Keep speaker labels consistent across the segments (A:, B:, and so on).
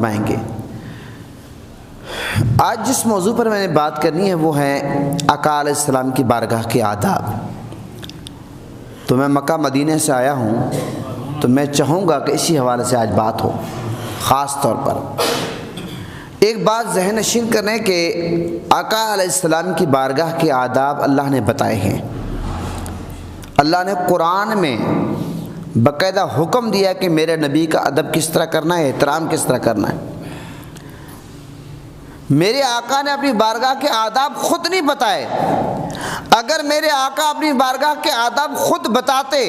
A: فرمائیں گے۔ آج جس موضوع پر میں نے بات کرنی ہے وہ ہے آقا علیہ السلام کی بارگاہ کے آداب۔ تو میں مکہ مدینہ سے آیا ہوں تو میں چاہوں گا کہ اسی حوالے سے آج بات ہو۔ خاص طور پر ایک بات ذہن نشین کرنے کہ آقا علیہ السلام کی بارگاہ کے آداب اللہ نے بتائے ہیں۔ اللہ نے قرآن میں باقاعدہ حکم دیا کہ میرے نبی کا ادب کس طرح کرنا ہے، احترام کس طرح کرنا ہے۔ میرے آقا نے اپنی بارگاہ کے آداب خود نہیں بتائے۔ اگر میرے آقا اپنی بارگاہ کے آداب خود بتاتے،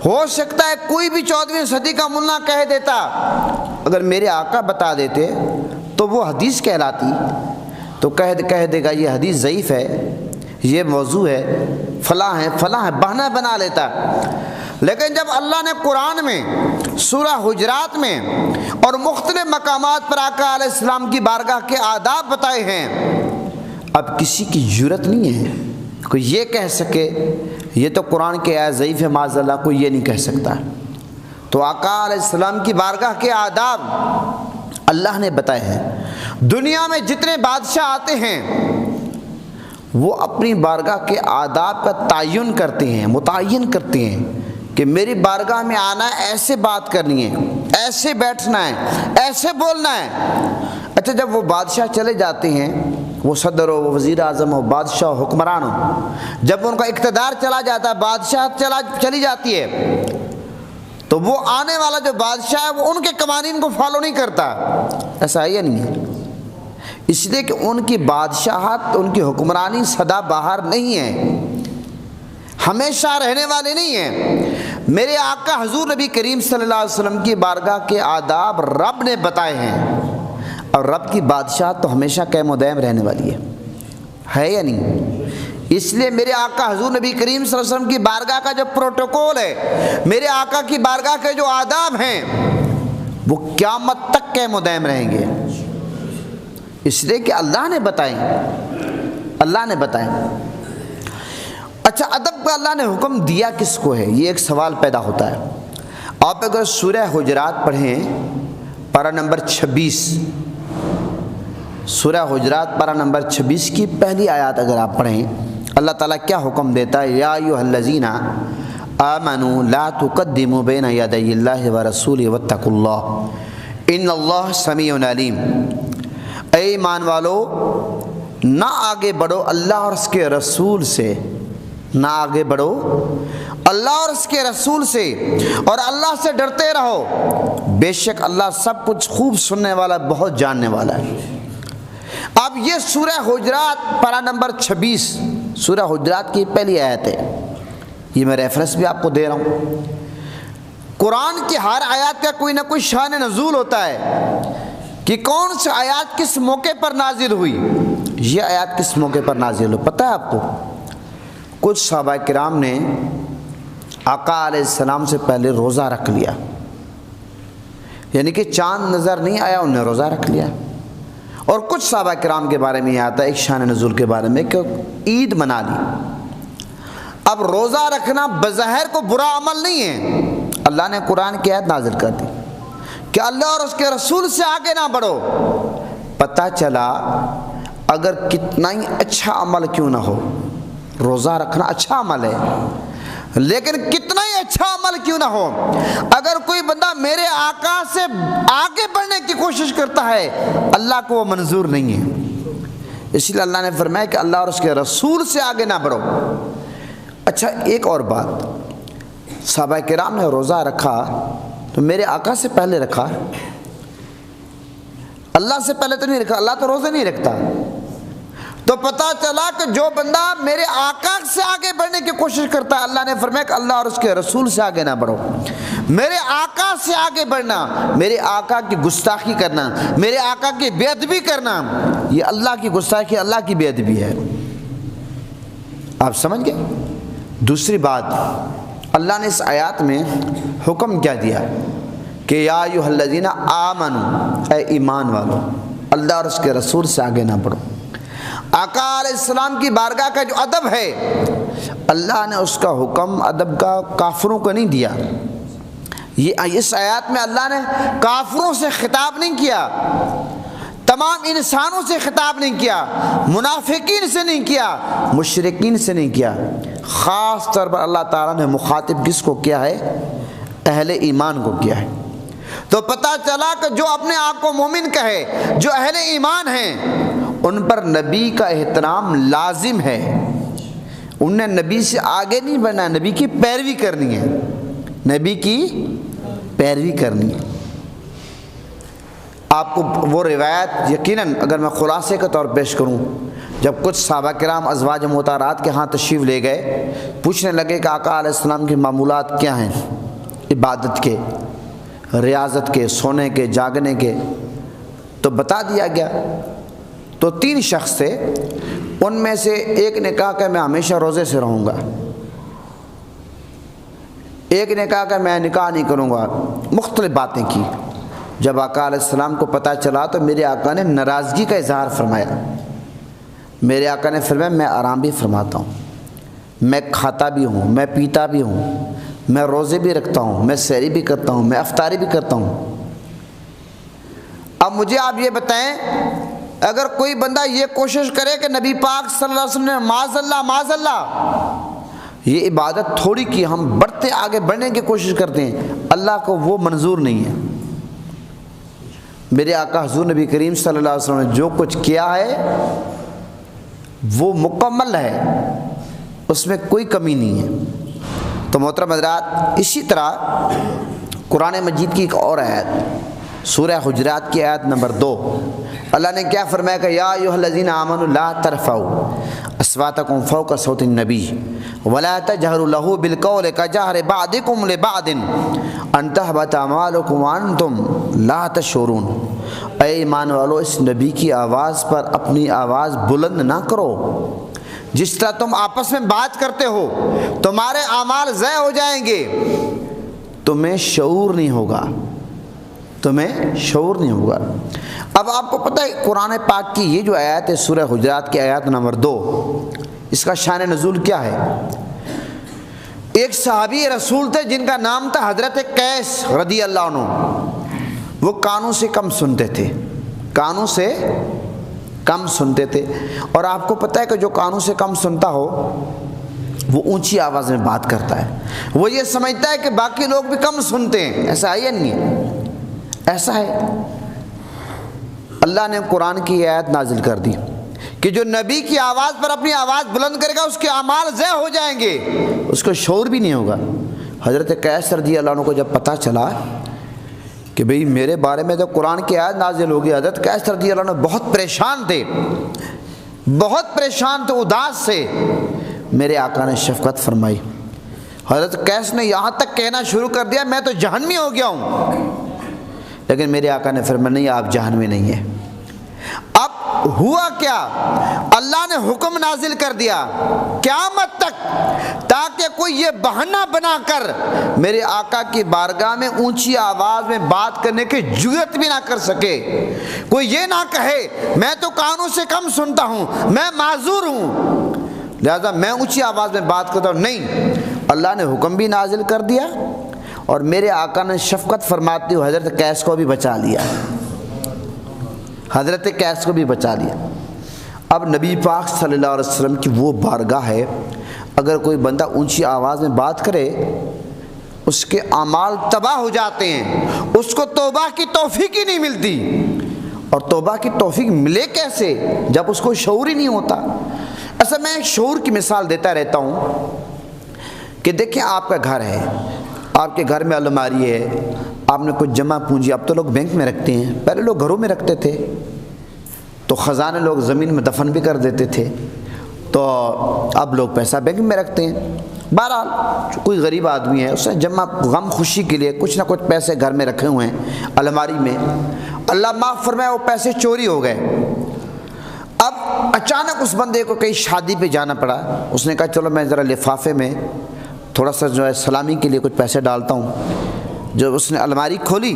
A: ہو سکتا ہے کوئی بھی 14ویں صدی کا ملا کہہ دیتا، اگر میرے آقا بتا دیتے تو وہ حدیث کہلاتی، تو کہہ دے گا یہ حدیث ضعیف ہے، یہ موضوع ہے، فلاں ہے، بہانہ بنا لیتا۔ لیکن جب اللہ نے قرآن میں سورہ حجرات میں اور مختلف مقامات پر آقا علیہ السلام کی بارگاہ کے آداب بتائے ہیں، اب کسی کی جرت نہیں ہے کوئی یہ کہہ سکے یہ تو قرآن کے آیت ضعیف ہے، معاذ اللہ، کوئی یہ نہیں کہہ سکتا۔ تو آقا علیہ السلام کی بارگاہ کے آداب اللہ نے بتائے ہیں۔ دنیا میں جتنے بادشاہ آتے ہیں وہ اپنی بارگاہ کے آداب کا تعین کرتے ہیں کہ میری بارگاہ میں آنا ہے، ایسے بات کرنی ہے، ایسے بیٹھنا ہے، ایسے بولنا ہے۔ اچھا، جب وہ بادشاہ چلے جاتے ہیں، وہ صدر ہو، وہ وزیر اعظم ہو، بادشاہ ہو، حکمران ہو، جب ان کا اقتدار چلا جاتا ہے، بادشاہ چلی جاتی ہے، تو وہ آنے والا جو بادشاہ ہے وہ ان کے قوانین کو فالو نہیں کرتا۔ ایسا ہے یا نہیں ہے؟ اس لیے کہ ان کی بادشاہت، ان کی حکمرانی سدا بہار نہیں ہے، ہمیشہ رہنے والے نہیں ہیں۔ میرے آقا حضور نبی کریم صلی اللہ علیہ وسلم کی بارگاہ کے آداب رب نے بتائے ہیں، اور رب کی بادشاہت تو ہمیشہ قائم و دائم رہنے والی ہے یا نہیں؟ اس لیے میرے آقا حضور نبی کریم صلی اللہ علیہ وسلم کی بارگاہ کا جو پروٹوکول ہے، میرے آقا کی بارگاہ کے جو آداب ہیں، وہ قیامت تک قائم و دائم رہیں گے، اس لیے کہ اللہ نے بتائے۔ اچھا، ادب کا اللہ نے حکم دیا کس کو ہے؟ یہ ایک سوال پیدا ہوتا ہے۔ آپ اگر سورہ حجرات پڑھیں، پارہ نمبر 26، سورہ حجرات پارہ نمبر 26 کی پہلی آیات اگر آپ پڑھیں، اللہ تعالیٰ کیا حکم دیتا ہے؟ یا ایھا الذین آمنوا لا تقدموا بین یدی اللہ ورسولہ واتقوا اللہ ان اللہ سمیع علیم۔ اے ایمان والو، نہ آگے بڑھو اللہ اور اس کے رسول سے، نہ آگے بڑھو اللہ اور اس کے رسول سے، اور اللہ سے ڈرتے رہو، بے شک اللہ سب کچھ خوب سننے والا، بہت جاننے والا ہے۔ اب یہ سورہ حجرات پارہ نمبر 26، سورہ حجرات کی پہلی آیت ہے، یہ میں ریفرنس بھی آپ کو دے رہا ہوں۔ قرآن کی ہر آیات کا کوئی نہ کوئی شان نزول ہوتا ہے کہ کون سی آیات کس موقع پر نازل ہوئی۔ یہ آیات کس موقع پر نازل ہوئی پتہ ہے آپ کو؟ کچھ صحابہ کرام نے آقا علیہ السلام سے پہلے روزہ رکھ لیا، یعنی کہ چاند نظر نہیں آیا، انہوں نے روزہ رکھ لیا۔ اور کچھ صحابہ کرام کے بارے میں یہ آتا ہے ایک شان نزول کے بارے میں کہ عید منا لی۔ اب روزہ رکھنا بظاہر کو برا عمل نہیں ہے، اللہ نے قرآن کی آیت نازل کر دی کہ اللہ اور اس کے رسول سے آگے نہ بڑھو۔ پتہ چلا اگر کتنا ہی اچھا عمل کیوں نہ ہو، روزہ رکھنا اچھا عمل ہے، لیکن کتنا ہی اچھا عمل کیوں نہ ہو، اگر کوئی بندہ میرے آقا سے آگے بڑھنے کی کوشش کرتا ہے، اللہ کو وہ منظور نہیں ہے۔ اس لیے اللہ نے فرمایا کہ اللہ اور اس کے رسول سے آگے نہ بڑھو۔ اچھا، ایک اور بات، صحابہ کرام نے روزہ رکھا تو میرے آقا سے پہلے رکھا، اللہ سے پہلے تو نہیں رکھا، اللہ تو روزے نہیں رکھتا۔ تو پتہ چلا کہ جو بندہ میرے آقا سے آگے بڑھنے کی کوشش کرتا ہے، اللہ نے فرمایا کہ اللہ اور اس کے رسول سے آگے نہ بڑھو۔ میرے آقا سے آگے بڑھنا، میرے آقا کی گستاخی کرنا، میرے آقا کی بے ادبی کرنا، یہ اللہ کی گستاخی، اللہ کی بے ادبی ہے۔ آپ سمجھ گئے؟ دوسری بات، اللہ نے اس آیات میں حکم کیا دیا کہ یا ایھا الذین آمنوا، اے ایمان والو، اللہ اور اس کے رسول سے آگے نہ بڑھو۔ آقا علیہ السلام کی بارگاہ کا جو ادب ہے، اللہ نے اس کا حکم ادب کا کافروں کو نہیں دیا، یہ اس آیات میں اللہ نے کافروں سے خطاب نہیں کیا، تمام انسانوں سے خطاب نہیں کیا، منافقین سے نہیں کیا، مشرکین سے نہیں کیا، خاص طور پر اللہ تعالیٰ نے مخاطب کس کو کیا ہے؟ اہل ایمان کو کیا ہے۔ تو پتہ چلا کہ جو اپنے آپ کو مومن کہے، جو اہل ایمان ہیں، ان پر نبی کا احترام لازم ہے، انہیں نبی سے آگے نہیں بڑھنا، نبی کی پیروی کرنی ہے، نبی کی پیروی کرنی ہے۔ آپ کو وہ روایت یقیناً اگر میں خلاصے کے طور پیش کروں، جب کچھ صحابہ کرام ازواج مطہرات کے ہاں تشریف لے گئے، پوچھنے لگے کہ آقا علیہ السلام کے معمولات کیا ہیں، عبادت کے، ریاضت کے، سونے کے، جاگنے کے، تو بتا دیا گیا۔ تو 3 شخص تھے، ان میں سے ایک نے کہا کہ میں ہمیشہ روزے سے رہوں گا، ایک نے کہا کہ میں نکاح نہیں کروں گا، مختلف باتیں کی۔ جب آقا علیہ السلام کو پتہ چلا تو میرے آقا نے ناراضگی کا اظہار فرمایا۔ میرے آقا نے فرمایا میں آرام بھی فرماتا ہوں، میں کھاتا بھی ہوں، میں پیتا بھی ہوں، میں روزے بھی رکھتا ہوں، میں سحری بھی کرتا ہوں، میں افطاری بھی کرتا ہوں۔ اب مجھے آپ یہ بتائیں، اگر کوئی بندہ یہ کوشش کرے کہ نبی پاک صلی اللہ علیہ وسلم نے معاذ اللہ یہ عبادت تھوڑی کی، ہم بڑھتے آگے بڑھنے کی کوشش کرتے ہیں، اللہ کو وہ منظور نہیں ہے۔ میرے آقا حضور نبی کریم صلی اللہ علیہ وسلم نے جو کچھ کیا ہے وہ مکمل ہے، اس میں کوئی کمی نہیں ہے۔ تو محترم حضرات، اسی طرح قرآن مجید کی ایک اور آیت، سورہ حجرات کی آیت نمبر 2، اللہ نے کیا فرمایا کہ یا ایھا الذین آمنوا لا ترفعوا اصواتکم فوق صوت النبی ولا تجہروا لہ بالقول کجہر بعضکم لبعض ان تحبط اعمالکم وانتم لا تشعرون۔ اے ایمان والو، اس نبی کی آواز پر اپنی آواز بلند نہ کرو، جس طرح تم آپس میں بات کرتے ہو تمہارے اعمال ضائع ہو جائیں گے، تمہیں شعور نہیں ہوگا، تمہیں شعور نہیں ہوگا۔ اب آپ کو پتہ ہے قرآن پاک کی یہ جو آیت ہے سورہ حجرات کی آیت نمبر 2، اس کا شان نزول کیا ہے؟ ایک صحابی رسول تھے جن کا نام تھا حضرت قیس رضی اللہ عنہ، وہ کانوں سے کم سنتے تھے، کانوں سے کم سنتے تھے، اور آپ کو پتہ ہے کہ جو کانوں سے کم سنتا ہو وہ اونچی آواز میں بات کرتا ہے، وہ یہ سمجھتا ہے کہ باقی لوگ بھی کم سنتے ہیں، ایسا ہے یا نہیں ہے؟ ایسا ہے۔ اللہ نے قرآن کی آیت نازل کر دی کہ جو نبی کی آواز پر اپنی آواز بلند کرے گا اس کے اعمال ضائع ہو جائیں گے، اس کو شعور بھی نہیں ہوگا۔ حضرت قیس رضی اللہ عنہ کو جب پتہ چلا کہ بھئی میرے بارے میں تو قرآن کی آیت نازل ہوگی، حضرت قیس رضی اللہ عنہ بہت پریشان تھے، بہت پریشان تھے، اداس سے۔ میرے آقا نے شفقت فرمائی، حضرت قیس نے یہاں تک کہنا شروع کر دیا میں تو جہنمی ہو گیا ہوں، لیکن میرے آقا نے فرمایا نہیں، آپ جہنمی نہیں ہیں۔ اب ہوا کیا؟ اللہ نے حکم نازل کر دیا قیامت تک، تاکہ کوئی یہ بہانہ بنا کر میرے آقا کی بارگاہ میں اونچی آواز میں بات کرنے کی جرأت بھی نہ کر سکے، کوئی یہ نہ کہے میں تو کانوں سے کم سنتا ہوں، میں معذور ہوں لہذا میں اونچی آواز میں بات کرتا ہوں۔ نہیں، اللہ نے حکم بھی نازل کر دیا اور میرے آقا نے شفقت فرماتے ہوئے حضرت قیس کو بھی بچا لیا، حضرت قیس کو بھی بچا لیا۔ اب نبی پاک صلی اللہ علیہ وسلم کی وہ بارگاہ ہے، اگر کوئی بندہ اونچی آواز میں بات کرے اس کے اعمال تباہ ہو جاتے ہیں، اس کو توبہ کی توفیق ہی نہیں ملتی، اور توبہ کی توفیق ملے کیسے جب اس کو شعور ہی نہیں ہوتا۔ اصل میں ایک شعور کی مثال دیتا رہتا ہوں کہ دیکھیں آپ کا گھر ہے، آپ کے گھر میں الماری ہے، آپ نے کچھ جمع پونجی، اب تو لوگ بینک میں رکھتے ہیں، پہلے لوگ گھروں میں رکھتے تھے، تو خزانے لوگ زمین میں دفن بھی کر دیتے تھے، تو اب لوگ پیسہ بینک میں رکھتے ہیں۔ بہرحال کوئی غریب آدمی ہے، اس نے جمع غم خوشی کے لیے کچھ نہ کچھ پیسے گھر میں رکھے ہوئے ہیں الماری میں، اللہ معاف فرمائے وہ پیسے چوری ہو گئے۔ اب اچانک اس بندے کو کہیں شادی پہ جانا پڑا، اس نے کہا چلو میں ذرا لفافے میں تھوڑا سا جو ہے سلامی کے لیے کچھ پیسے ڈالتا ہوں۔ جب اس نے الماری کھولی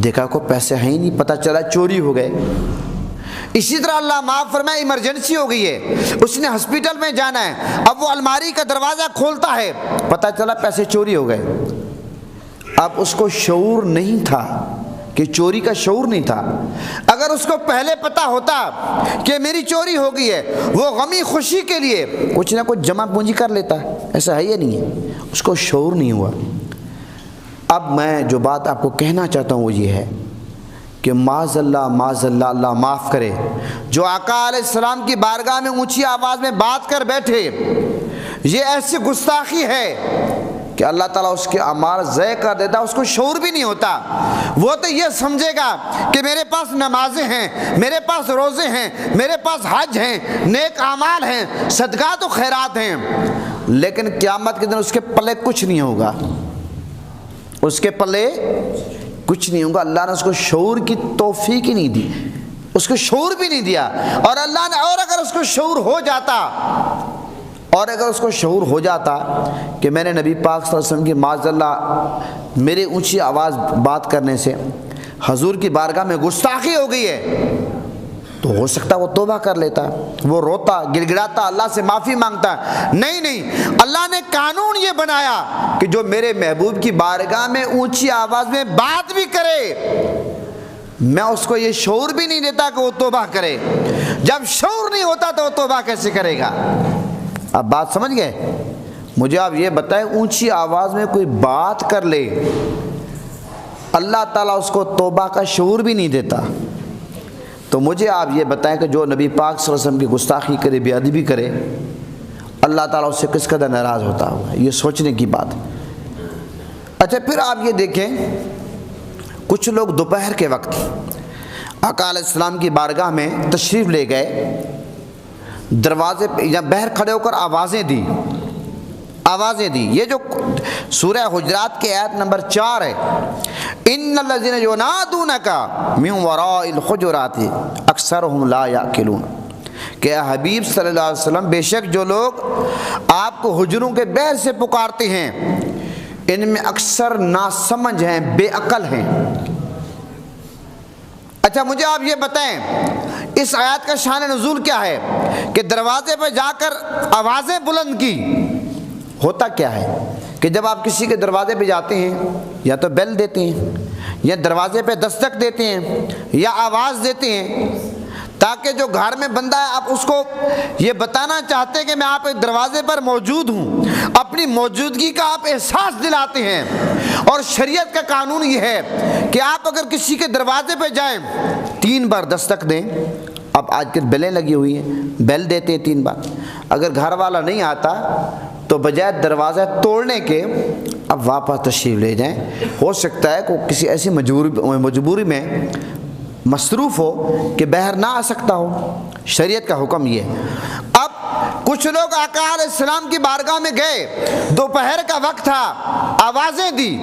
A: دیکھا کوئی پیسے ہیں ہی نہیں، پتہ چلا چوری ہو گئے۔ اسی طرح اللہ معاف فرمائے ایمرجنسی ہو گئی ہے، اس نے ہسپیٹل میں جانا ہے، اب وہ الماری کا دروازہ کھولتا ہے، پتہ چلا پیسے چوری ہو گئے۔ اب اس کو شعور نہیں تھا کہ چوری کا شعور نہیں تھا. اگر اس کو پہلے پتا ہوتا کہ میری چوری ہو گئی ہے, وہ غمی خوشی کے لیے کچھ نہ کچھ جمع پونجی کر لیتا. ایسا ہے یا نہیں ہے؟ اس کو شعور نہیں ہوا. اب میں جو بات آپ کو کہنا چاہتا ہوں وہ یہ ہے کہ معاذ اللہ اللہ معاف کرے, جو آقا علیہ السلام کی بارگاہ میں اونچی آواز میں بات کر بیٹھے, یہ ایسی گستاخی ہے کہ اللہ تعالیٰ اس کے اعمال ضائع کر دیتا. اس کو شعور بھی نہیں ہوتا. وہ تو یہ سمجھے گا کہ میرے پاس نمازیں ہیں, میرے پاس روزے ہیں, میرے پاس حج ہیں, نیک اعمال ہیں, صدقات و خیرات ہیں, لیکن قیامت کے دن اس کے پلے کچھ نہیں ہوگا. اس کے پلے کچھ نہیں ہوگا. اللہ نے اس کو شعور کی توفیق ہی نہیں دی, اس کو شعور بھی نہیں دیا. اور اللہ نے اور اگر اس کو شعور ہو جاتا کہ میں نے نبی پاک صلی اللہ علیہ وسلم کی معاذ اللہ میرے اونچی آواز بات کرنے سے حضور کی بارگاہ میں گستاخی ہو گئی ہے, تو ہو سکتا وہ توبہ کر لیتا, وہ روتا گڑ گڑاتا, اللہ سے معافی مانگتا. نہیں, اللہ نے قانون یہ بنایا کہ جو میرے محبوب کی بارگاہ میں اونچی آواز میں بات بھی کرے, میں اس کو یہ شعور بھی نہیں دیتا کہ وہ توبہ کرے. جب شعور نہیں ہوتا تو وہ توبہ کیسے کرے گا؟ اب بات سمجھ گئے؟ مجھے آپ یہ بتائیں, اونچی آواز میں کوئی بات کر لے, اللہ تعالیٰ اس کو توبہ کا شعور بھی نہیں دیتا, تو مجھے آپ یہ بتائیں کہ جو نبی پاک صلی اللہ علیہ وسلم کی گستاخی کرے, بے ادبی کرے, اللہ تعالیٰ اس سے کس قدر ناراض ہوتا ہوگا؟ یہ سوچنے کی بات. اچھا, پھر آپ یہ دیکھیں, کچھ لوگ دوپہر کے وقت آقا علیہ السلام کی بارگاہ میں تشریف لے گئے, دروازے پہ یا باہر کھڑے ہو کر آوازیں دی. یہ جو سورہ حجرات کے آیت نمبر 4 ہے, ان الذین ینادونک من وراء الحجرات اکثرهم لا یعقلون, کہ اے حبیب صلی اللہ علیہ وسلم بے شک جو لوگ آپ کو حجروں کے باہر سے پکارتے ہیں ان میں اکثر ناسمجھ ہیں, بے عقل ہیں. اچھا, مجھے آپ یہ بتائیں اس آیات کا شان نزول کیا ہے کہ دروازے پہ جا کر آوازیں بلند کی؟ ہوتا کیا ہے کہ جب آپ کسی کے دروازے پہ جاتے ہیں یا تو بیل دیتے ہیں یا دروازے پہ دستک دیتے ہیں یا آواز دیتے ہیں, تاکہ جو گھر میں بندہ ہے آپ اس کو یہ بتانا چاہتے ہیں کہ میں آپ کے دروازے پر موجود ہوں, اپنی موجودگی کا آپ احساس دلاتے ہیں. اور شریعت کا قانون یہ ہے کہ آپ اگر کسی کے دروازے پہ جائیں 3 بار دستک دیں. اب آج کل بیلیں لگی ہوئی ہیں, بیل دیتے ہیں 3 بار. اگر گھر والا نہیں آتا تو بجائے دروازہ توڑنے کے اب واپس تشریف لے جائیں. ہو سکتا ہے کہ کسی ایسی مجبوری میں مصروف ہو کہ باہر نہ آ سکتا ہو. شریعت کا حکم یہ ہے. اب کچھ لوگ آقا علیہ السلام کی بارگاہ میں گئے, دوپہر کا وقت تھا, آوازیں دی.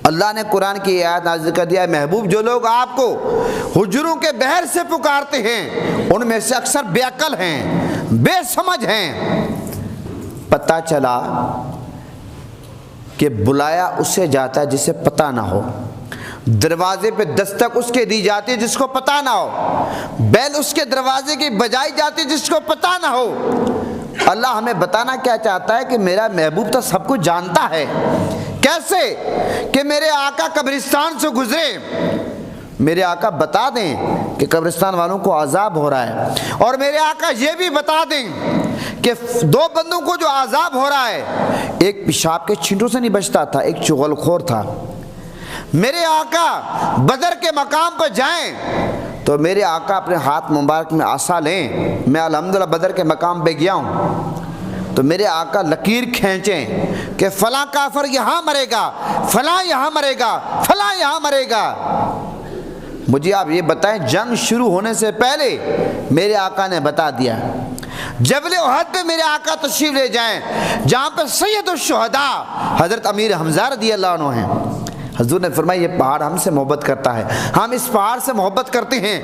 A: اللہ نے قرآن کی آیت نازل کر دیا, محبوب جو لوگ آپ کو حجروں کے بہر سے پکارتے ہیں ان میں سے اکثر بے عقل ہیں, بے سمجھ ہیں. پتہ چلا کہ بلایا اسے جاتا ہے جسے پتہ نہ ہو, دروازے پہ دستک اس کے دی جاتی ہے جس کو پتہ نہ ہو, بیل اس کے دروازے کی بجائی جاتی ہے جس کو پتہ نہ ہو. اللہ ہمیں بتانا کیا چاہتا ہے کہ میرا محبوب تو سب کچھ جانتا ہے. کیسے کہ میرے آقا قبرستان سے گزرے, میرے آقا بتا دیں کہ قبرستان والوں کو عذاب ہو رہا ہے, اور میرے آقا یہ بھی بتا دیں کہ 2 بندوں کو جو عذاب ہو رہا ہے, ایک پیشاب کے چھینٹوں سے نہیں بچتا تھا, ایک چغل خور تھا. میرے آقا بدر کے مقام پر جائیں تو میرے آقا اپنے ہاتھ مبارک میں عصا لیں, میں الحمدللہ بدر کے مقام پہ گیا ہوں, تو میرے آقا لکیر کھینچیں کہ فلاں کافر یہاں مرے گا, فلاں یہاں مرے گا, فلاں یہاں مرے گا. مجھے آپ یہ بتائیں, جنگ شروع ہونے سے پہلے میرے آقا نے بتا دیا. جبل احد پہ میرے آقا تشریف لے جائیں جہاں پہ سید الشہداء حضرت امیر حمزہ رضی اللہ عنہ ہیں. حضور نے فرمایا یہ پہاڑ ہم سے محبت کرتا ہے, ہم اس پہاڑ سے محبت کرتے ہیں.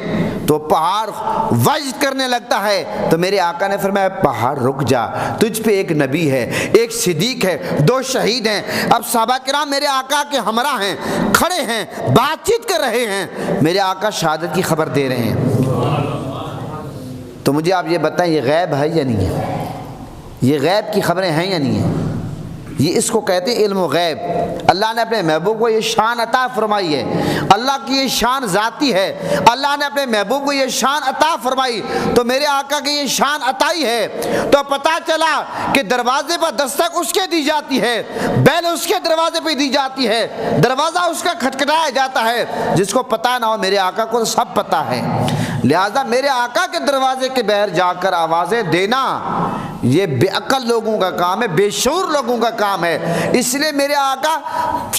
A: تو پہاڑ وجد کرنے لگتا ہے, تو میرے آقا نے فرمایا پہاڑ رک جا, تجھ پہ ایک نبی ہے, ایک صدیق ہے, 2 شہید ہیں. اب صحابہ کرام میرے آقا کے ہمراہ ہیں, کھڑے ہیں, بات چیت کر رہے ہیں, میرے آقا شہادت کی خبر دے رہے ہیں. تو مجھے آپ یہ بتائیں یہ غیب ہے یا نہیں ہے؟ یہ غیب کی خبریں ہیں یا نہیں ہیں؟ یہ اس کو کہتے ہیں علم و غیب۔ اللہ نے اپنے محبوب کو یہ شان عطا فرمائی ہے، اللہ کی یہ شان ذاتی ہے، اللہ نے اپنے محبوب کو یہ شان عطا فرمائی، تو میرے آقا کی یہ شان عطائی ہے، تو پتہ چلا کہ دروازے پر دستک اس کے دی جاتی ہے، بیل اس کے دروازے پہ دی جاتی ہے، دروازہ اس کا کھٹکھٹایا جاتا ہے۔ جس کو پتہ نہ ہو میرے آقا کو تو سب پتہ ہے، لہذا میرے آقا کے دروازے کے باہر جا کر آوازیں دینا یہ بے عقل لوگوں کا کام ہے، بے شعور لوگوں کا کام ہے۔ اس لیے میرے آقا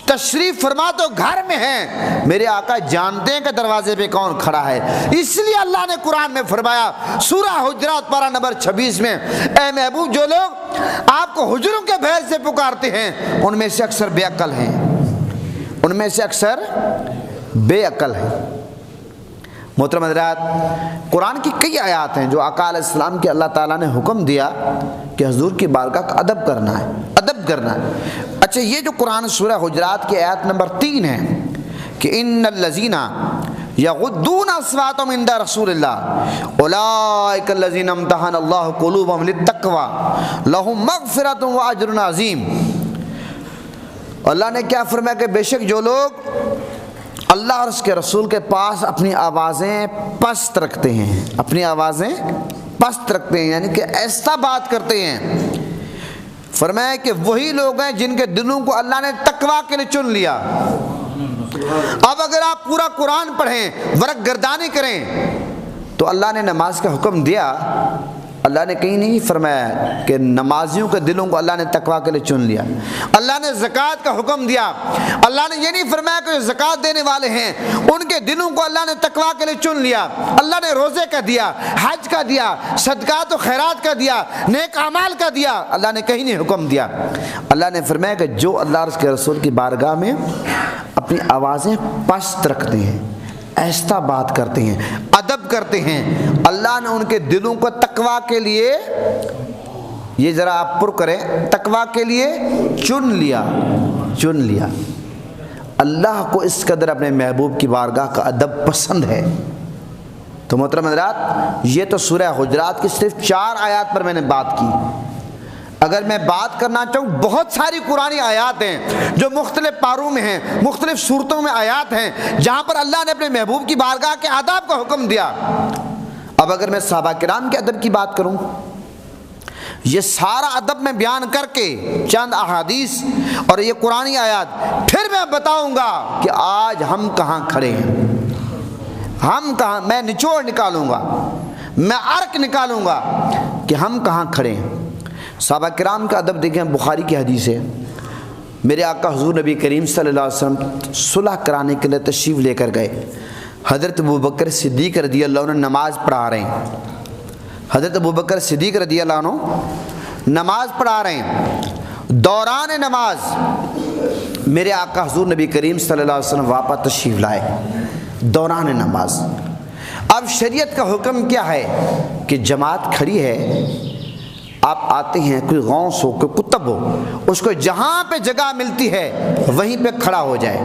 A: تشریف فرما تو گھر میں ہیں، میرے آقا جانتے ہیں کہ دروازے پہ کون کھڑا ہے، اس لیے اللہ نے قرآن میں فرمایا سورہ حجرات پارہ نمبر 26 میں، اے محبوب جو لوگ آپ کو حجروں کے بھید سے پکارتے ہیں ان میں سے اکثر بے عقل ہیں، ان میں سے اکثر بے عقل ہیں۔ محترم حضرات، قرآن کی کئی آیات ہیں جو آقا علیہ السلام کے اللہ تعالیٰ نے حکم دیا کہ حضور کی بارگاہ کا ادب کرنا ہے، ادب کرنا ہے۔ اچھا، یہ جو قرآن سورہ حجرات کی آیت نمبر 3 ہے کہ ان الذین یغضون اصواتهم عند رسول اللہ اولئک الذین امتحن اللہ قلوبهم للتقوی لہم مغفرۃ واجر عظیم۔ اللہ نے کیا فرمایا کہ بے شک جو لوگ اللہ اور اس کے رسول کے پاس اپنی آوازیں پست رکھتے ہیں، اپنی آوازیں پست رکھتے ہیں، یعنی کہ ایسا بات کرتے ہیں، فرمایا کہ وہی لوگ ہیں جن کے دلوں کو اللہ نے تقویٰ کے لیے چن لیا۔ اب اگر آپ پورا قرآن پڑھیں، ورق گردانی کریں، تو اللہ نے نماز کا حکم دیا، اللہ نے کہیں نہیں فرمایا کہ نمازیوں کے دلوں کو اللہ نے تقویٰ کے لیے چن لیا۔ اللہ نے زکوٰۃ کا حکم دیا، اللہ نے یہ نہیں فرمایا کہ جو زکوٰۃ دینے والے ہیں ان کے دلوں کو اللہ نے تقویٰ کے لیے چن لیا۔ اللہ نے روزے کا دیا، حج کا دیا، صدقات و خیرات کا دیا، نیک اعمال کا دیا، اللہ نے کہیں نہیں حکم دیا۔ اللہ نے فرمایا کہ جو اللہ اور اس کے رسول کی بارگاہ میں اپنی آوازیں پست رکھتے ہیں، ایسا بات کرتے ہیں، ادب کرتے ہیں، اللہ نے ان کے دلوں کو تقویٰ کے لیے، یہ ذرا آپ پر کریں، تقویٰ کے لیے چن لیا، چن لیا۔ اللہ کو اس قدر اپنے محبوب کی بارگاہ کا ادب پسند ہے۔ تو محترم حضرات، یہ تو سورہ حجرات کی صرف 4 آیات پر میں نے بات کی۔ اگر میں بات کرنا چاہوں، بہت ساری قرآنی آیات ہیں جو مختلف پاروں میں ہیں، مختلف صورتوں میں آیات ہیں جہاں پر اللہ نے اپنے محبوب کی بارگاہ کے آداب کا حکم دیا۔ اب اگر میں صحابہ کرام کے ادب کی بات کروں، یہ سارا ادب میں بیان کر کے چند احادیث اور یہ قرآنی آیات، پھر میں بتاؤں گا کہ آج ہم کہاں کھڑے ہیں، ہم کہاں، میں نچوڑ نکالوں گا، میں عرق نکالوں گا کہ ہم کہاں کھڑے ہیں۔ صحابہ کرام کا ادب دیکھیں، بخاری کی حدیث ہے، میرے آقا حضور نبی کریم صلی اللہ علیہ وسلم صلح کرانے کے لیے تشریف لے کر گئے۔ حضرت ابوبکر صدیق رضی اللہ عنہ نماز پڑھا رہے ہیں، حضرت ابوبکر صدیق رضی اللہ عنہ نماز پڑھا رہے ہیں۔ دوران نماز میرے آقا حضور نبی کریم صلی اللہ علیہ وسلم واپس تشریف لائے دوران نماز۔ اب شریعت کا حکم کیا ہے کہ جماعت کھڑی ہے، آپ آتے ہیں، کوئی غوث ہو، کوئی کتب ہو، اس کو جہاں پہ جگہ ملتی ہے وہیں پہ کھڑا ہو جائے۔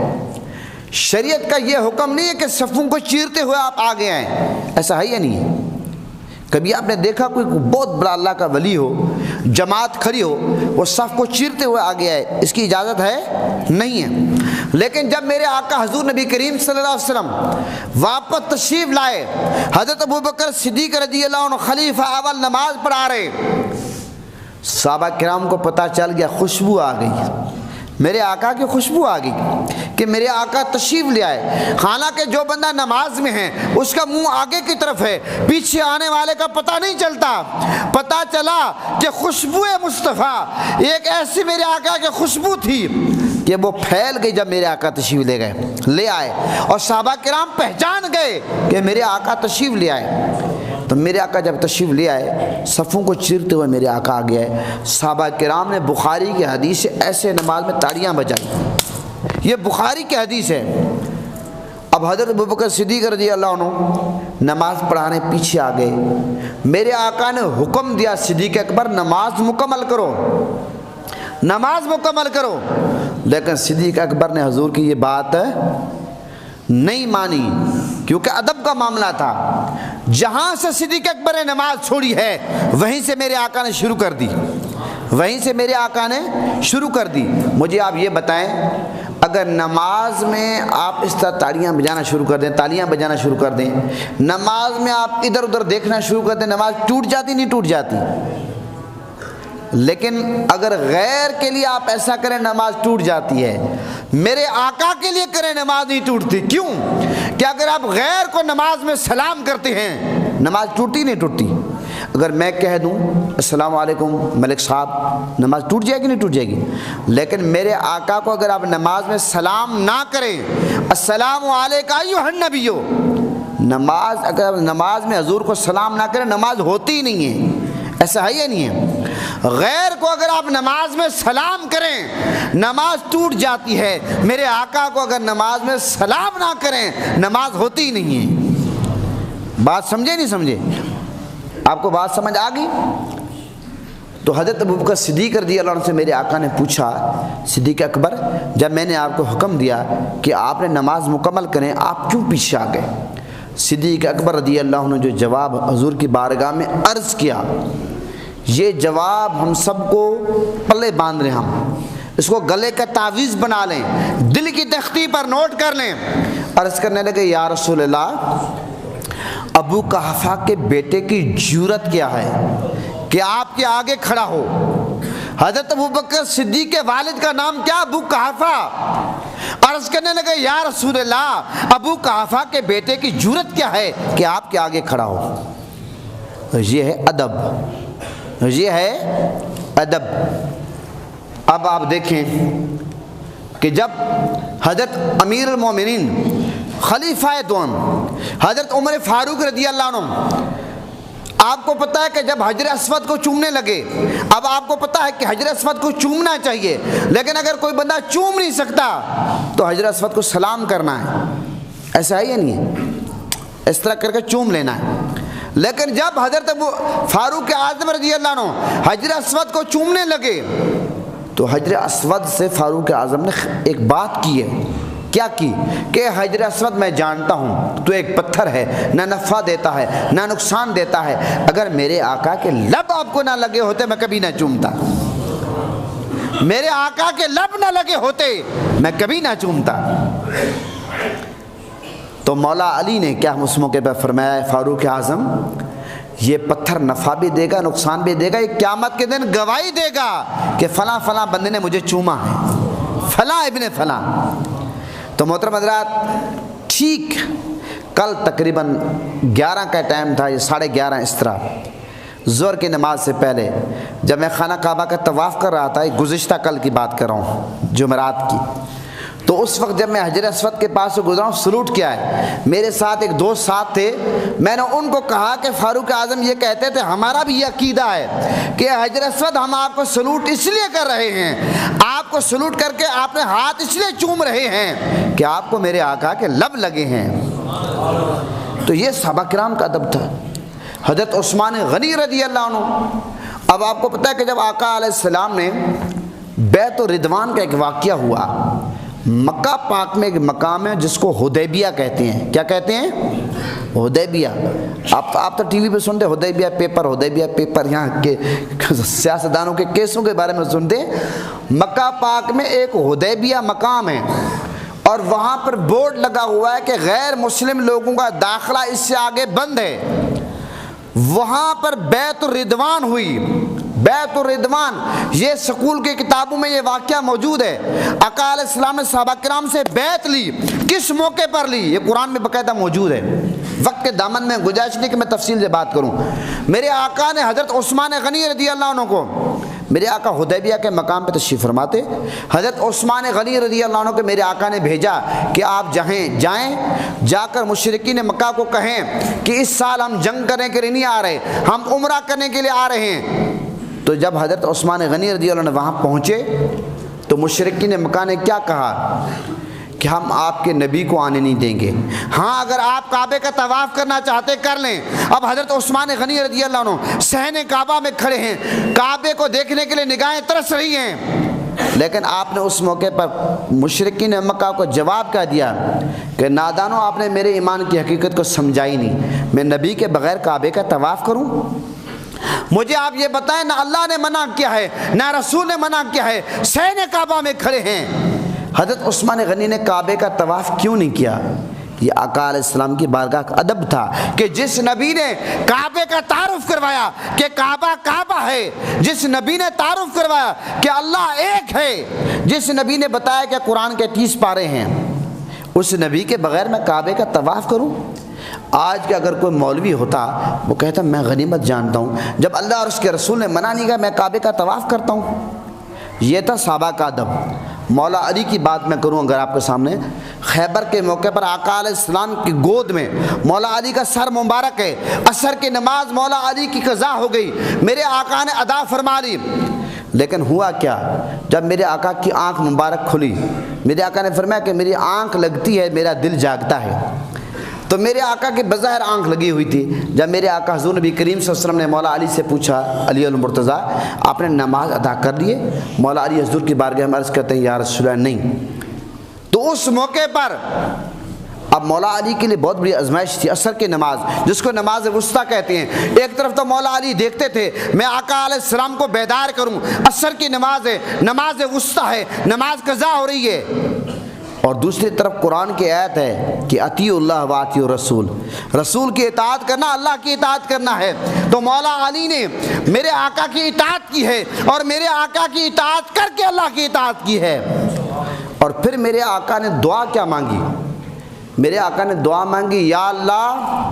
A: شریعت کا یہ حکم نہیں ہے کہ صفوں کو چیرتے ہوئے آپ آگے آئیں، ایسا ہے یا نہیں ہے؟ کبھی آپ نے دیکھا کوئی بہت بڑا اللہ کا ولی ہو، جماعت کھڑی ہو، وہ صف کو چیرتے ہوئے آگے آئے؟ اس کی اجازت ہے؟ نہیں ہے۔ لیکن جب میرے آقا حضور نبی کریم صلی اللہ علیہ وسلم واپس تشریف لائے، حضرت ابوبکر صدیق رضی اللہ عنہ خلیفہ اول نماز پڑھا رہے، صحابہ کرام کو پتہ چل گیا، خوشبو آ گئی، میرے آقا کی خوشبو آ گئی کہ میرے آقا تشریف لے آئے۔ حالانکہ جو بندہ نماز میں ہے اس کا منہ آگے کی طرف ہے، پیچھے آنے والے کا پتہ نہیں چلتا۔ پتہ چلا کہ خوشبو مصطفیٰ ایک ایسی میرے آقا کی خوشبو تھی کہ وہ پھیل گئی جب میرے آقا تشریف لے آئے، اور صحابہ کرام پہچان گئے کہ میرے آقا تشریف لے آئے۔ تو میرے آقا جب تشریف لے آئے، صفوں کو چیرتے ہوئے میرے آقا آگے آئے۔ صحابہ کرام نے بخاری کی حدیث سے ایسے نماز میں تالیاں بجائی، یہ بخاری کی حدیث ہے۔ اب حضرت ابوبکر صدیق رضی اللہ عنہ نماز پڑھانے پیچھے آ گئے۔ میرے آقا نے حکم دیا، صدیق اکبر نماز مکمل کرو، نماز مکمل کرو، لیکن صدیق اکبر نے حضور کی یہ بات نہیں مانی، کیونکہ ادب کا معاملہ تھا۔ جہاں سے صدیق اکبر نے نماز چھوڑی ہے وہیں سے میرے آقا نے شروع کر دی، وہیں سے میرے آقا نے شروع کر دی. مجھے آپ یہ بتائیں اگر نماز میں آپ اس طرح تالیاں بجانا شروع کر دیں، تالیاں بجانا شروع کر دیں، نماز میں آپ ادھر ادھر دیکھنا شروع کر دیں، نماز ٹوٹ جاتی نہیں ٹوٹ جاتی؟ لیکن اگر غیر کے لیے آپ ایسا کریں نماز ٹوٹ جاتی ہے، میرے آقا کے لیے کریں نماز نہیں ٹوٹتی. کیوں؟ کہ اگر آپ غیر کو نماز میں سلام کرتے ہیں نماز ٹوٹتی نہیں ٹوٹتی؟ اگر میں کہہ دوں السلام علیکم ملک صاحب، نماز ٹوٹ جائے گی نہیں ٹوٹ جائے گی؟ لیکن میرے آقا کو اگر آپ نماز میں سلام نہ کریں، السلام علیکم ایھا النبی، نماز اگر آپ نماز میں حضور کو سلام نہ کریں نماز ہوتی ہی نہیں ہے. ایسا ہے یا نہیں ہے؟ غیر کو اگر آپ نماز میں سلام کریں نماز ٹوٹ جاتی ہے، میرے آقا کو اگر نماز میں سلام نہ کریں نماز ہوتی ہی نہیں ہے. بات سمجھے نہیں سمجھے؟ آپ کو بات سمجھ آ گئی؟ تو حضرت ابوبکر صدیق رضی اللہ عنہ سے میرے آقا نے پوچھا، صدیق اکبر جب میں نے آپ کو حکم دیا کہ آپ نے نماز مکمل کریں آپ کیوں پیچھے آ گئے؟ صدیق اکبر رضی اللہ عنہ جو جواب حضور کی بارگاہ میں عرض کیا، یہ جواب ہم سب کو پلے باندھ رہے، ہم اس کو گلے کا تعویذ بنا لیں، دل کی تختی پر نوٹ کر لیں. عرض کرنے لگے یا رسول اللہ، ابو قحافہ کے بیٹے کی جرأت کیا ہے کہ آپ کے آگے کھڑا ہو؟ حضرت ابوبکر صدیق کے والد کا نام کیا؟ ابو قحافہ. عرض کرنے لگے یا رسول اللہ، ابو قحافہ کے بیٹے کی جرأت کیا ہے کہ آپ کے آگے کھڑا ہو؟ یہ ہے ادب، یہ ہے ادب. اب آپ دیکھیں کہ جب حضرت امیر المومنین خلیفہ دوم حضرت عمر فاروق رضی اللہ عنہ، آپ کو پتہ ہے کہ جب حجر اسود کو چومنے لگے، اب آپ کو پتہ ہے کہ حجر اسود کو چومنا چاہیے، لیکن اگر کوئی بندہ چوم نہیں سکتا تو حجر اسود کو سلام کرنا ہے. ایسا ہے یا نہیں ہے؟ اس طرح کر کے چوم لینا ہے. لیکن جب حضرت فاروق اعظم رضی اللہ عنہ حجر اسود کو چومنے لگے تو حجر اسود سے فاروق اعظم نے ایک بات کی ہے. کیا کی؟ کہ حجر اسود میں جانتا ہوں تو ایک پتھر ہے، نہ نفع دیتا ہے نہ نقصان دیتا ہے، اگر میرے آقا کے لب آپ کو نہ لگے ہوتے میں کبھی نہ چومتا، میرے آقا کے لب نہ لگے ہوتے میں کبھی نہ چومتا. تو مولا علی نے کیا اس موقع پہ فرمایا، فاروق اعظم یہ پتھر نفع بھی دے گا نقصان بھی دے گا، یہ قیامت کے دن گواہی دے گا کہ فلاں فلاں بندے نے مجھے چوما ہے، فلاں ابن فلاں. تو محترم حضرات، ٹھیک کل تقریباً 11 کا ٹائم تھا، یہ 11:30 اس طرح، ظہر کی نماز سے پہلے جب میں خانہ کعبہ کا طواف کر رہا تھا، گزشتہ کل کی بات کر رہا ہوں جمعرات کی، تو اس وقت جب میں حجر اسود کے پاس سے گزرا ہوں، سلوٹ کیا ہے، میرے ساتھ ایک دوست ساتھ تھے، میں نے ان کو کہا کہ فاروق اعظم یہ کہتے تھے ہمارا بھی یہ عقیدہ ہے کہ حجر اسود ہم آپ کو سلوٹ اس لیے کر رہے ہیں، آپ کو سلوٹ کر کے آپ نے ہاتھ اس لیے چوم رہے ہیں کہ آپ کو میرے آقا کے لب لگے ہیں. تو یہ صحابہ کرام کا ادب تھا. حضرت عثمان غنی رضی اللہ عنہ، اب آپ کو پتہ ہے کہ جب آقا علیہ السلام نے بیعت الرضوان کا ایک واقعہ ہوا، مکہ پاک میں ایک مقام ہے جس کو حدیبیہ کہتے ہیں. کیا کہتے ہیں؟ حدیبیہ. آپ تو ٹی وی پہ سنتے حدیبیہ پیپر، یہاں کے سیاستدانوں کے کیسوں کے بارے میں سنتے. مکہ پاک میں ایک حدیبیہ مقام ہے اور وہاں پر بورڈ لگا ہوا ہے کہ غیر مسلم لوگوں کا داخلہ اس سے آگے بند ہے. وہاں پر بیعت الرضوان ہوئی. بیعت الرضوان، یہ سکول کی کتابوں میں یہ واقعہ موجود ہے. آقا علیہ السلام نے صحابہ کرام سے بیعت لی، کس موقع پر لی یہ قرآن میں باقاعدہ موجود ہے. وقت کے دامن میں گنجائش نہیں کہ میں تفصیل سے بات کروں. میرے آقا نے حضرت عثمان غنی رضی اللہ عنہ کو، میرے آقا حدیبیہ کے مقام پہ تشریف فرماتے، حضرت عثمان غنی رضی اللہ عنہ کو میرے آقا نے بھیجا کہ آپ جائیں جا کر مشرکین مکہ کو کہیں کہ اس سال ہم جنگ کرنے کے لیے نہیں آ رہے، ہم عمرہ کرنے کے لیے آ رہے ہیں. تو جب حضرت عثمان غنی رضی اللہ عنہ وہاں پہنچے تو مشرکین مکہ نے کیا کہا کہ ہم آپ کے نبی کو آنے نہیں دیں گے، ہاں اگر آپ کعبے کا طواف کرنا چاہتے کر لیں. اب حضرت عثمان غنی رضی اللہ عنہ صحن کعبہ میں کھڑے ہیں، کعبے کو دیکھنے کے لیے نگاہیں ترس رہی ہیں، لیکن آپ نے اس موقع پر مشرکین مکہ کو جواب کیا دیا کہ نادانو، آپ نے میرے ایمان کی حقیقت کو سمجھا ہی نہیں، میں نبی کے بغیر کعبے کا طواف کروں؟ مجھے آپ یہ بتائیں، نہ اللہ نے منع کیا ہے نہ رسول نے منع کیا ہے، صحن کعبہ میں کھڑے ہیں، حضرت عثمان غنی نے کعبے کا طواف کیوں نہیں کیا؟ یہ آقا علیہ السلام کی بارگاہ کا ادب تھا کہ جس نبی نے کعبے کا تعارف کروایا کہ کعبہ کعبہ ہے، جس نبی نے تعارف کروایا کہ اللہ ایک ہے، جس نبی نے بتایا کہ قرآن کے 30 پارے ہیں، اس نبی کے بغیر میں کعبے کا طواف کروں؟ آج کے اگر کوئی مولوی ہوتا وہ کہتا میں غنیمت جانتا ہوں، جب اللہ اور اس کے رسول نے منع نہیں کیا میں کعبے کا طواف کرتا ہوں۔ یہ تھا صحابہ کا ادب۔ مولا علی کی بات میں کروں اگر آپ کے سامنے، خیبر کے موقع پر آقا علیہ السلام کی گود میں مولا علی کا سر مبارک ہے، عصر کی نماز مولا علی کی قضا ہو گئی، میرے آقا نے ادا فرما لی، لیکن ہوا کیا؟ جب میرے آقا کی آنکھ مبارک کھلی، میرے آقا نے فرمایا کہ میری آنکھ لگتی ہے میرا دل جاگتا ہے، تو میرے آقا کی بظاہر آنکھ لگی ہوئی تھی۔ جب میرے آقا حضور نبی کریم صلی اللہ علیہ وسلم نے مولا علی سے پوچھا، علی المرتضیٰ آپ نے نماز ادا کر لیے؟ مولا علی حضور کی بارگاہ میں عرض کرتے ہیں یا رسول اللہ نہیں۔ تو اس موقع پر اب مولا علی کے لیے بہت بڑی آزمائش تھی، عصر کی نماز جس کو نماز وسطیٰ کہتے ہیں۔ ایک طرف تو مولا علی دیکھتے تھے میں آقا علیہ السلام کو بیدار کروں، عصر کی نماز ہے، نماز وسطیٰ ہے، نماز قضا ہو رہی ہے، اور دوسری طرف قرآن کی آیت ہے کہ اطیعوا اللہ واطیعوا الرسول، رسول کی اطاعت کرنا اللہ کی اطاعت کرنا ہے۔ تو مولا علی نے میرے آقا کی اطاعت کی ہے اور میرے آقا کی اطاعت کر کے اللہ کی اطاعت کی ہے۔ اور پھر میرے آقا نے دعا کیا مانگی؟ میرے آقا نے دعا مانگی یا اللہ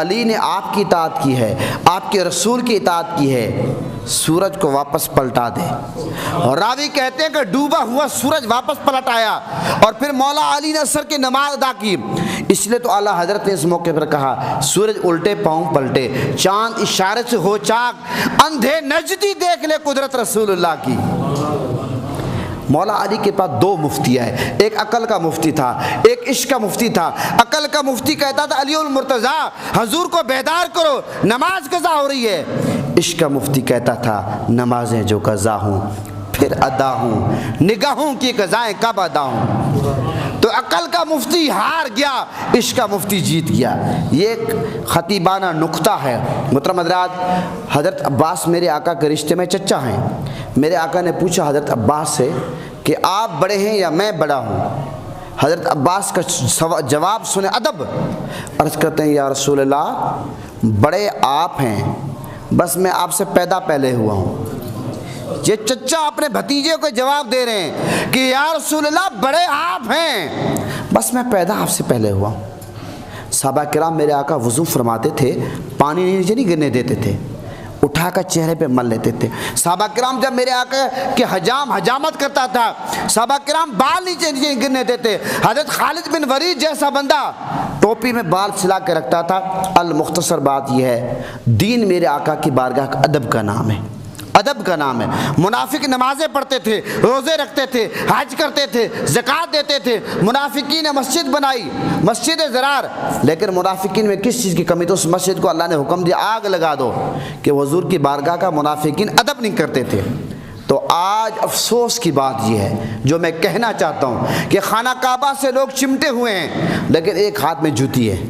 A: علی نے آپ کی اطاعت کی ہے، آپ کے رسول کی اطاعت کی ہے، سورج کو واپس پلٹا دے۔ اور راوی کہتے ہیں کہ ڈوبا ہوا سورج واپس پلٹ آیا، اور پھر مولا علی نے عصر کی نماز ادا کی۔ اس لیے تو اعلیٰ حضرت نے اس موقع پر کہا سورج الٹے پاؤں پلٹے، چاند اشارے سے ہو چاک، اندھے نجدی دیکھ لے قدرت رسول اللہ کی۔ مولا علی کے پاس 2 مفتی ہے، ایک عقل کا مفتی تھا، ایک عشق کا مفتی تھا۔ عقل کا مفتی کہتا تھا علی المرتضیٰ حضور کو بیدار کرو نماز قضا ہو رہی ہے، عشق کا مفتی کہتا تھا نمازیں جو قضا ہوں پھر ادا ہوں، نگاہوں کی قضائیں کب ادا ہوں۔ تو عقل کا مفتی ہار گیا، عشق کا مفتی جیت گیا۔ یہ ایک خطیبانہ نقطہ ہے۔ محترم حضرات، حضرت عباس میرے آقا کے رشتے میں چچا ہیں۔ میرے آقا نے پوچھا حضرت عباس سے کہ آپ بڑے ہیں یا میں بڑا ہوں؟ حضرت عباس کا جواب سنے ادب، عرض کرتے ہیں یا رسول اللہ بڑے آپ ہیں، بس میں آپ سے پیدا پہلے ہوا ہوں۔ یہ چچا اپنے بھتیجے کو جواب دے رہے ہیں کہ یا رسول اللہ بڑے آپ ہیں، بس میں پیدا آپ سے پہلے ہوا ہوں۔ صحابہ کرام میرے آقا وضو فرماتے تھے، پانی نیچے نہیں گرنے دیتے تھے، اٹھا کر چہرے پہ مل لیتے تھے۔ صحابہ کرام جب میرے آقا کہ حجامت کرتا تھا، صحابہ کرام بال نیچے گرنے دیتے۔ حضرت خالد بن ولید جیسا بندہ ٹوپی میں بال سلا کے رکھتا تھا۔ المختصر بات یہ ہے دین میرے آقا کی بارگاہ کا ادب کا نام ہے، ادب کا نام ہے۔ منافق نمازیں پڑھتے تھے، روزے رکھتے تھے، حج کرتے تھے، زکوٰۃ دیتے تھے۔ منافقین نے مسجد بنائی، مسجد زرار، لیکن منافقین میں کس چیز کی کمی؟ تو اس مسجد کو اللہ نے حکم دیا آگ لگا دو، کہ حضور کی بارگاہ کا منافقین ادب نہیں کرتے تھے۔ تو آج افسوس کی بات یہ ہے جو میں کہنا چاہتا ہوں کہ خانہ کعبہ سے لوگ چمٹے ہوئے ہیں لیکن ایک ہاتھ میں جوتی ہے۔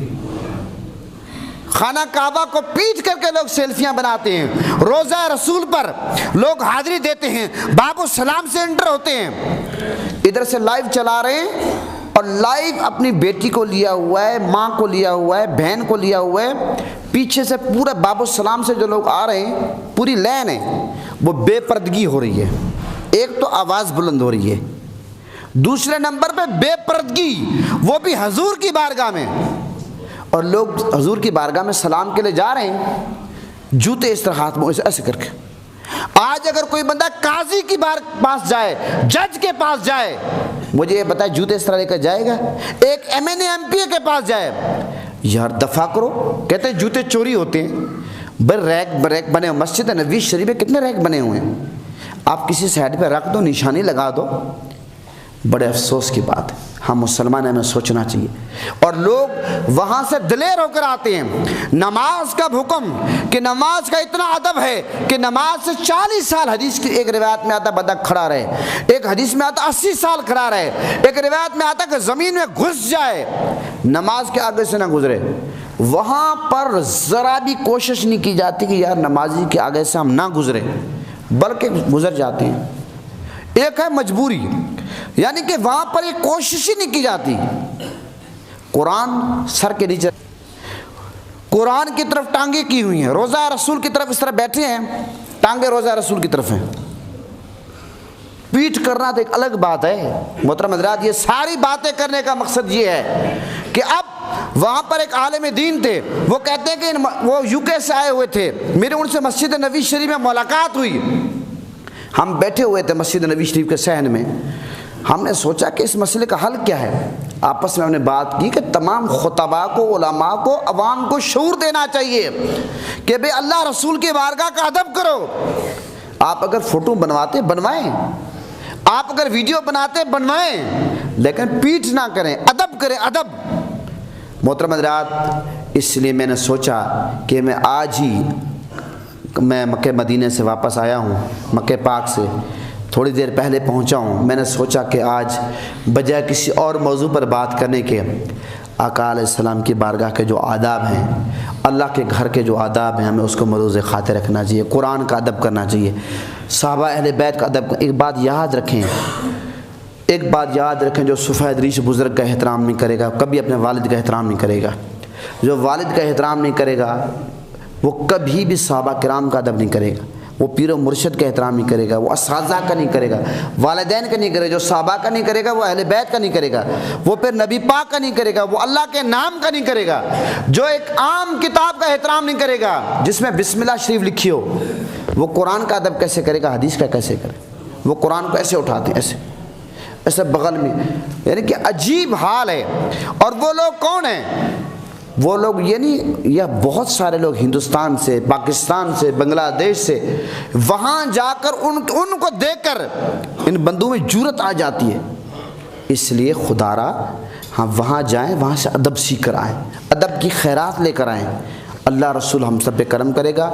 A: خانہ کعبہ کو پیٹ کر کے لوگ سیلفیاں بناتے ہیں، روزہ رسول پر لوگ حاضری دیتے ہیں، باب السلام سے انٹر ہوتے ہیں، ادھر سے لائیو چلا رہے ہیں اور لائیو اپنی بیٹی کو لیا ہوا ہے، ماں کو لیا ہوا ہے، بہن کو لیا ہوا ہے، پیچھے سے پورا باب السلام سے جو لوگ آ رہے ہیں پوری لین ہے، وہ بے پردگی ہو رہی ہے۔ ایک تو آواز بلند ہو رہی ہے، دوسرے نمبر پہ بے پردگی، وہ بھی حضور کی بارگاہ میں، اور لوگ حضور کی بارگاہ میں سلام کے لیے جا رہے ہیں جوتے اس طرح ہاتھ میں ایسے کر کے۔ آج اگر کوئی بندہ قاضی کی پاس جائے، جج کے پاس جائے، مجھے یہ بتائے جوتے اس طرح لے کر جائے گا؟ ایک M N A M P A کے پاس جائے، یار دفع کرو، کہتے ہیں جوتے چوری ہوتے ہیں، ریک بنے ہوئے، مسجد نبوی شریف میں کتنے ریک بنے ہوئے ہیں، آپ کسی سائڈ پہ رکھ دو، نشانی لگا دو۔ بڑے افسوس کی بات ہے، ہم مسلمان ہمیں سوچنا چاہیے۔ اور لوگ وہاں سے دلیر ہو کر آتے ہیں۔ نماز کا حکم کہ نماز کا اتنا ادب ہے کہ نماز سے 40 سال، حدیث کی ایک روایت میں آتا بندہ کھڑا رہے، ایک حدیث میں آتا 80 سال کھڑا رہے، ایک روایت میں آتا کہ زمین میں گھس جائے، نماز کے آگے سے نہ گزرے۔ وہاں پر ذرا بھی کوشش نہیں کی جاتی کہ یار نمازی کے آگے سے ہم نہ گزریں، بلکہ گزر جاتے ہیں۔ ایک ہے مجبوری، یعنی کہ وہاں پر ایک کوشش ہی نہیں کی جاتی۔ قرآن سر کے نیچے، قرآن کی طرف ٹانگیں کی ہوئی ہیں، روضہ رسول کی طرف اس طرح بیٹھے ہیں، ٹانگیں روضہ رسول کی طرف ہیں۔ پیٹھ کرنا تو ایک الگ بات ہے محترم حضرات۔ یہ ساری باتیں کرنے کا مقصد یہ ہے کہ اب وہاں پر ایک عالم دین تھے، وہ کہتے ہیں کہ وہ یو کے سے آئے ہوئے تھے، میرے ان سے مسجد نبی شریف میں ملاقات ہوئی۔ ہم بیٹھے ہوئے تھے مسجد نبی شریف کے صحن میں، ہم نے سوچا کہ اس مسئلے کا حل کیا ہے۔ آپس میں ہم نے بات کی کہ تمام خطباء کو، علماء کو، عوام کو شعور دینا چاہیے کہ بے اللہ رسول کی بارگاہ کا ادب کرو۔ آپ اگر فوٹو بنواتے بنوائیں، آپ اگر ویڈیو بناتے بنوائیں، لیکن پیٹھ نہ کریں، ادب کریں، ادب۔ محترم حضرات، اس لیے میں نے سوچا کہ میں آج ہی، میں مکہ مدینے سے واپس آیا ہوں، مکہ پاک سے تھوڑی دیر پہلے پہنچا ہوں، میں نے سوچا کہ آج بجائے کسی اور موضوع پر بات کرنے کے، آقا علیہ السلام کی بارگاہ کے جو آداب ہیں، اللہ کے گھر کے جو آداب ہیں، ہمیں اس کو ملحوظ خاطر رکھنا چاہیے، قرآن کا ادب کرنا چاہیے، صحابہ اہل بیت کا ادب۔ ایک بات یاد رکھیں، ایک بات یاد رکھیں، جو سفید ریش بزرگ کا احترام نہیں کرے گا کبھی اپنے والد کا احترام نہیں کرے گا۔ جو والد کا احترام نہیں کرے گا وہ کبھی بھی صحابہ کرام کا ادب نہیں کرے گا، وہ پیر و مرشد کا احترام نہیں کرے گا، وہ اساتذہ کا نہیں کرے گا، والدین کا نہیں کرے گا۔ جو صحابہ کا نہیں کرے گا وہ اہل بیت کا نہیں کرے گا، وہ پھر نبی پاک کا نہیں کرے گا، وہ اللہ کے نام کا نہیں کرے گا۔ جو ایک عام کتاب کا احترام نہیں کرے گا جس میں بسم اللہ شریف لکھی ہو، وہ قرآن کا ادب کیسے کرے گا، حدیث کا کیسے کرے؟ وہ قرآن کو ایسے اٹھاتے ہیں، ایسے ایسے بغل میں، یعنی کہ عجیب حال ہے۔ اور وہ لوگ کون ہیں؟ وہ لوگ یہ بہت سارے لوگ ہندوستان سے، پاکستان سے، بنگلہ دیش سے، وہاں جا کر ان کو دیکھ کر ان بندوں میں جرأت آ جاتی ہے۔ اس لیے خدا را ہم وہاں جائیں، وہاں سے ادب سیکھ کر آئیں، ادب کی خیرات لے کر آئیں۔ اللہ رسول ہم سب پہ کرم کرے گا۔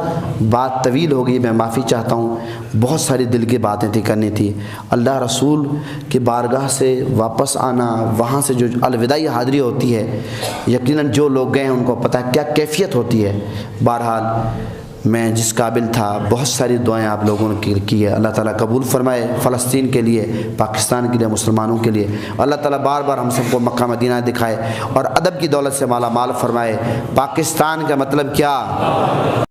A: بات طویل ہو گئی، میں معافی چاہتا ہوں، بہت ساری دل کی باتیں تھی، کرنی تھی۔ اللہ رسول کی بارگاہ سے واپس آنا، وہاں سے جو الوداعی حاضری ہوتی ہے، یقیناً جو لوگ گئے ہیں ان کو پتہ ہے کیا کیفیت ہوتی ہے۔ بہرحال میں جس قابل تھا، بہت ساری دعائیں آپ لوگوں نے کی ہے، اللہ تعالیٰ قبول فرمائے، فلسطین کے لیے، پاکستان کے لیے، مسلمانوں کے لیے۔ اللہ تعالیٰ بار بار ہم سب کو مکہ مدینہ دکھائے اور ادب کی دولت سے مالا مال فرمائے۔ پاکستان کا مطلب کیا؟